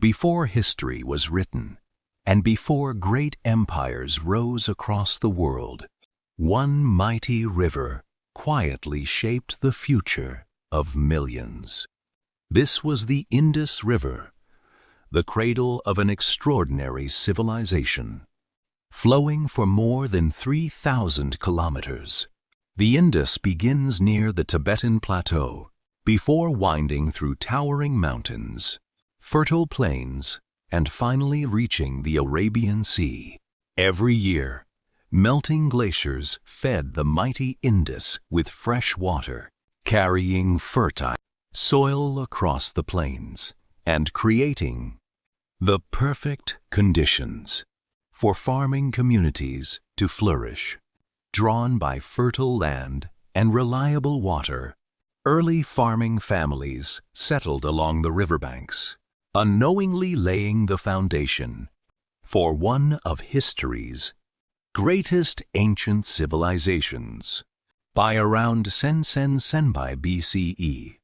Before history was written, and before great empires rose across the world, one mighty river quietly shaped the future of millions. This was the Indus River, the cradle of an extraordinary civilization. Flowing for more than 3,000 kilometers, the Indus begins near the Tibetan Plateau, before winding through towering mountains, fertile plains, and finally reaching the Arabian Sea. Every year, melting glaciers fed the mighty Indus with fresh water, carrying fertile soil across the plains and creating the perfect conditions for farming communities to flourish. Drawn by fertile land and reliable water, early farming families settled along the riverbanks, unknowingly laying the foundation for one of history's greatest ancient civilizations. By around Sensenbai BCE,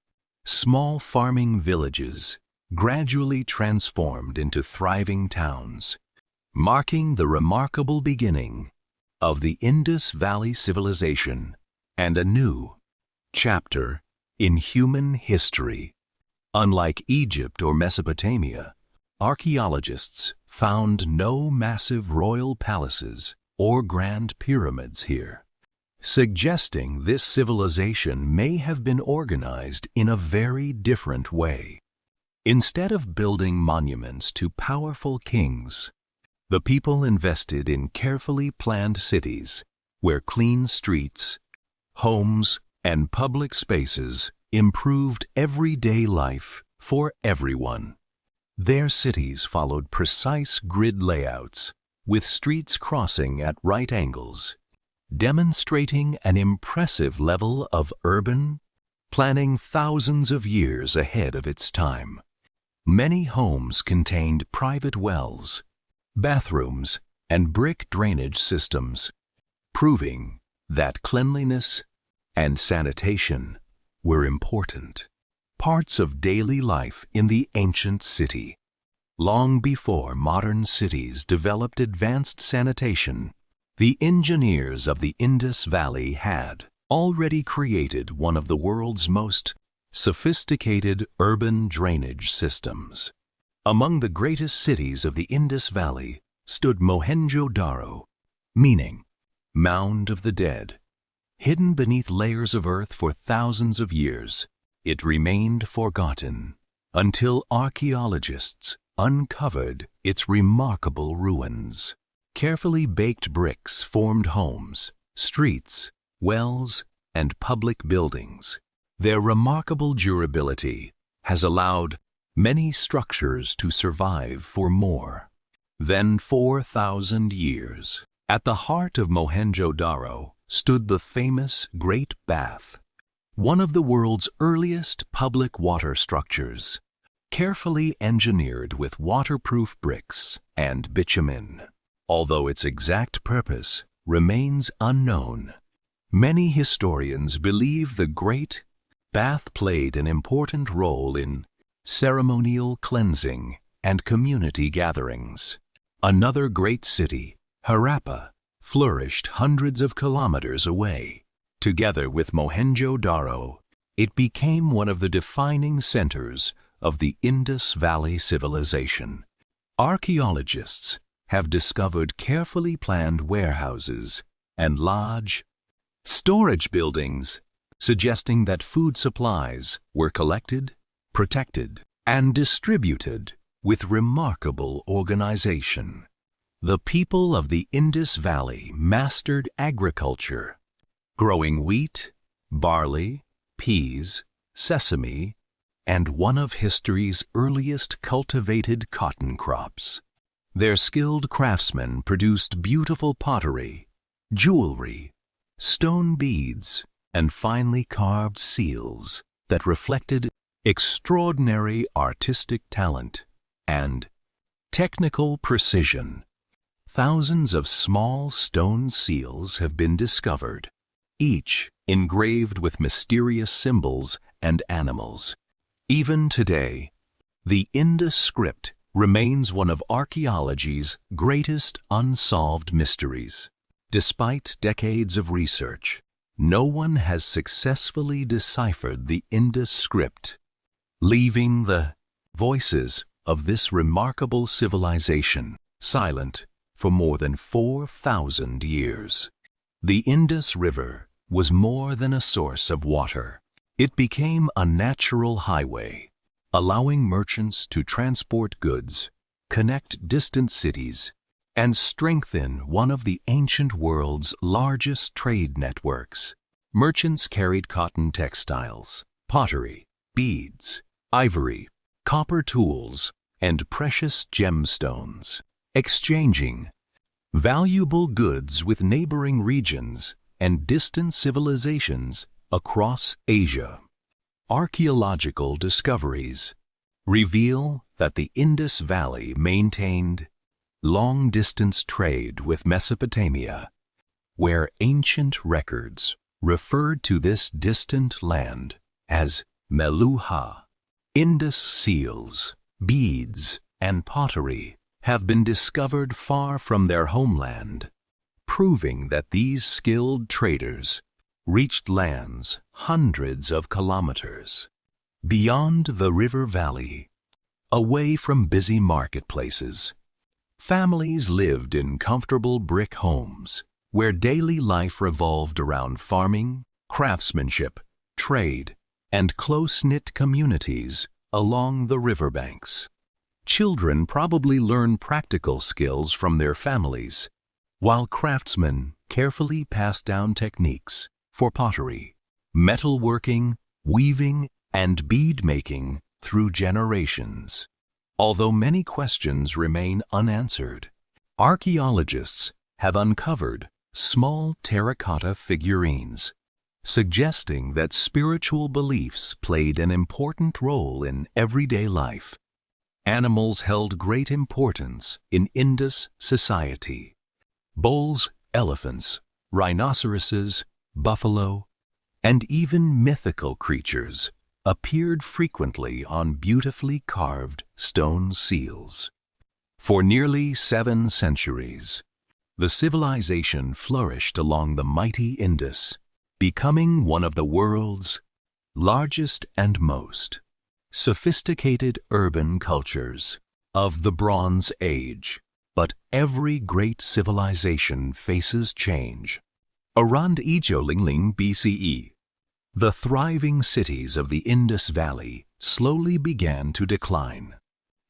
small farming villages gradually transformed into thriving towns, marking the remarkable beginning of the Indus Valley Civilization and a new chapter in human history. Unlike Egypt or Mesopotamia, archaeologists found no massive royal palaces or grand pyramids here, suggesting this civilization may have been organized in a very different way. Instead of building monuments to powerful kings, the people invested in carefully planned cities where clean streets, homes, and public spaces improved everyday life for everyone. Their cities followed precise grid layouts, with streets crossing at right angles, demonstrating an impressive level of urban planning thousands of years ahead of its time. Many homes contained private wells, bathrooms, and brick drainage systems, proving that cleanliness and sanitation were important parts of daily life in the ancient city. Long before modern cities developed advanced sanitation, the engineers of the Indus Valley had already created one of the world's most sophisticated urban drainage systems. Among the greatest cities of the Indus Valley stood Mohenjo-daro, meaning Mound of the Dead. Hidden beneath layers of earth for thousands of years, it remained forgotten until archaeologists uncovered its remarkable ruins. Carefully baked bricks formed homes, streets, wells, and public buildings. Their remarkable durability has allowed many structures to survive for more than 4,000 years. At the heart of Mohenjo-daro stood the famous Great Bath, one of the world's earliest public water structures, carefully engineered with waterproof bricks and bitumen. Although its exact purpose remains unknown, many historians believe the Great Bath played an important role in ceremonial cleansing and community gatherings. Another great city, Harappa, flourished hundreds of kilometers away. Together with Mohenjo-daro, it became one of the defining centers of the Indus Valley Civilization. Archaeologists have discovered carefully planned warehouses and large storage buildings, suggesting that food supplies were collected, protected, and distributed with remarkable organization. The people of the Indus Valley mastered agriculture, growing wheat, barley, peas, sesame, and one of history's earliest cultivated cotton crops. Their skilled craftsmen produced beautiful pottery, jewelry, stone beads, and finely carved seals that reflected extraordinary artistic talent and technical precision. Thousands of small stone seals have been discovered, each engraved with mysterious symbols and animals. Even today, the Indus script remains one of archaeology's greatest unsolved mysteries. Despite decades of research, no one has successfully deciphered the Indus script, leaving the voices of this remarkable civilization silent for more than 4,000 years. The Indus River was more than a source of water. It became a natural highway, allowing merchants to transport goods, connect distant cities, and strengthen one of the ancient world's largest trade networks. Merchants carried cotton textiles, pottery, beads, ivory, copper tools, and precious gemstones, exchanging valuable goods with neighboring regions and distant civilizations across Asia. Archaeological discoveries reveal that the Indus Valley maintained long-distance trade with Mesopotamia, where ancient records referred to this distant land as Meluha. Indus seals, beads, and pottery have been discovered far from their homeland, proving that these skilled traders reached lands hundreds of kilometers beyond the river valley. Away from busy marketplaces, families lived in comfortable brick homes where daily life revolved around farming, craftsmanship, trade, and close-knit communities along the riverbanks. Children probably learn practical skills from their families, while craftsmen carefully pass down techniques for pottery, metalworking, weaving, and bead-making through generations. Although many questions remain unanswered, archaeologists have uncovered small terracotta figurines, suggesting that spiritual beliefs played an important role in everyday life. Animals held great importance in Indus society. Bulls, elephants, rhinoceroses, buffalo, and even mythical creatures appeared frequently on beautifully carved stone seals. For nearly 7 centuries, the civilization flourished along the mighty Indus, becoming one of the world's largest and most sophisticated urban cultures of the Bronze Age. But every great civilization faces change. Around Ijolingling BCE, the thriving cities of the Indus Valley slowly began to decline,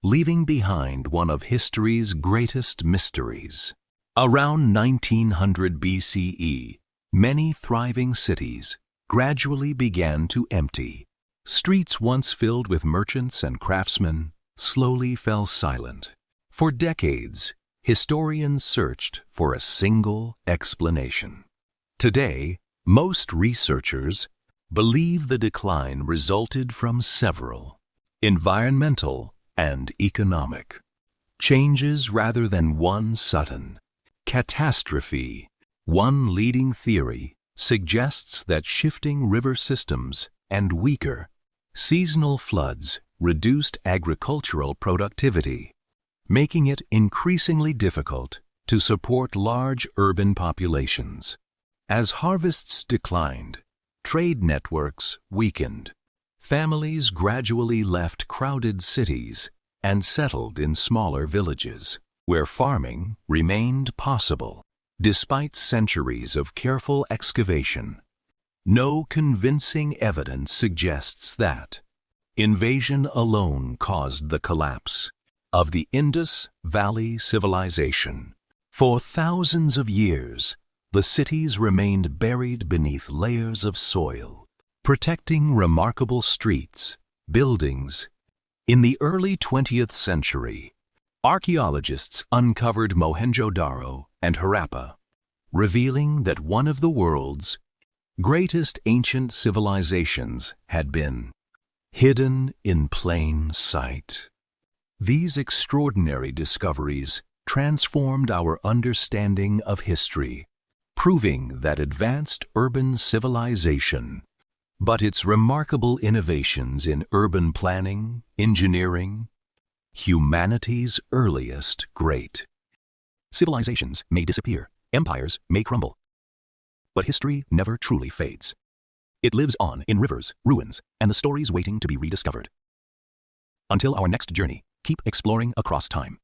leaving behind one of history's greatest mysteries. Around 1900 BCE, many thriving cities gradually began to empty. Streets once filled with merchants and craftsmen slowly fell silent. For decades, historians searched for a single explanation. Today, most researchers believe the decline resulted from several environmental and economic changes rather than one sudden catastrophe. One leading theory suggests that shifting river systems and weaker seasonal floods reduced agricultural productivity, making it increasingly difficult to support large urban populations. As harvests declined, trade networks weakened. Families gradually left crowded cities and settled in smaller villages, where farming remained possible. Despite centuries of careful excavation, no convincing evidence suggests that invasion alone caused the collapse of the Indus Valley Civilization. For thousands of years, the cities remained buried beneath layers of soil, protecting remarkable streets, buildings. In the early 20th century, archaeologists uncovered Mohenjo-daro and Harappa, revealing that one of the world's greatest ancient civilizations had been hidden in plain sight. These extraordinary discoveries transformed our understanding of history, proving that advanced urban civilization, but its remarkable innovations in urban planning, engineering, humanity's earliest great. Civilizations may disappear, empires may crumble, but history never truly fades. It lives on in rivers, ruins, and the stories waiting to be rediscovered. Until our next journey, keep exploring across time.